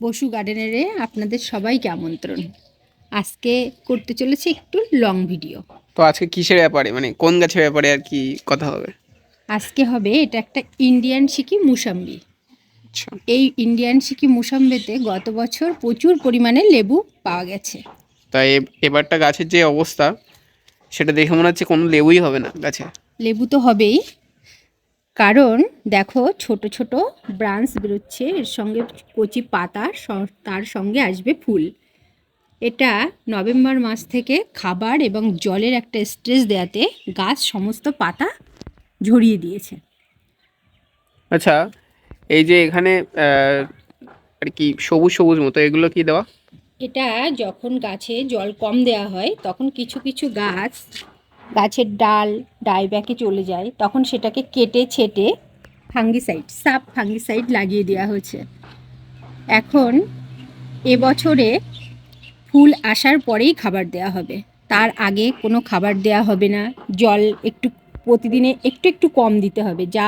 বসু গার্ডেনারে আপনাদের সবাইকে আমন্ত্রণ। আজকে করতে চলেছি একটু লং ভিডিও। তো আজকে কিসের ব্যাপারে, মানে কোন গাছের ব্যাপারে আর কি কথা হবে? আজকে হবে এটা একটা ইন্ডিয়ান সিকি মুসাম্বি। আচ্ছা, এই ইন্ডিয়ান সিকি মুসাম্বিতে গত বছর প্রচুর পরিমাণে লেবু পাওয়া গেছে। তাই এবারটা গাছের যে অবস্থা সেটা দেখে মনে হচ্ছে কোনো লেবুই হবে না গাছে। লেবু তো হবেই, কারণ দেখো ছোট ছোট ব্রাঞ্চ বেরোচ্ছে, এর সঙ্গে কচি পাতা, তার সঙ্গে আসবে ফুল। এটা নভেম্বর মাস থেকে খাবার এবং জলের একটা স্ট্রেস দেওয়াতে গাছ সমস্ত পাতা ঝরিয়ে দিয়েছে। আচ্ছা, এই যে এখানে আর কি সবুজ সবুজ মতো, এগুলো কি দেওয়া? এটা যখন গাছে জল কম দেওয়া হয় তখন কিছু কিছু গাছের ডাল ডাইব্যাকে চলে যায়, তখন সেটাকে কেটে ছেটে ফাঙ্গিসাইড লাগিয়ে দেওয়া হয়েছে। এখন এবছরে ফুল আসার পরেই খাবার দেওয়া হবে, তার আগে কোনো খাবার দেওয়া হবে না। জল একটু প্রতিদিনে একটু একটু কম দিতে হবে, যা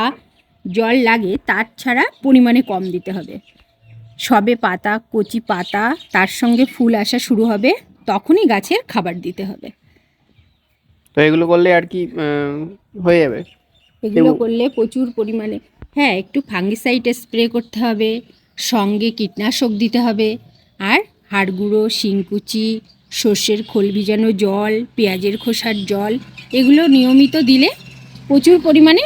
জল লাগে তার ছাড়া পরিমাণে কম দিতে হবে। সবে পাতা, কচি পাতা, তার সঙ্গে ফুল আসা শুরু হবে, তখনই গাছের খাবার দিতে হবে। তো এগুলো করলে আর কি হয়ে যাবে? এগুলো করলে প্রচুর পরিমাণে, হ্যাঁ, একটু ফাঙ্গিসাইড স্প্রে করতে হবে, সঙ্গে কীটনাশক দিতে হবে, আর হাড় গুঁড়ো, শিংকুচি, সর্ষের খোল ভিজানো জল, পেঁয়াজের খোসার জল, এগুলো নিয়মিত দিলে প্রচুর পরিমাণে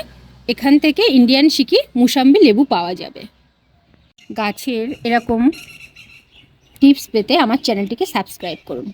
এখান থেকে ইন্ডিয়ান সিকি মুসাম্বি লেবু পাওয়া যাবে। গাছের এরকম টিপস পেতে আমার চ্যানেলটিকে সাবস্ক্রাইব করুন।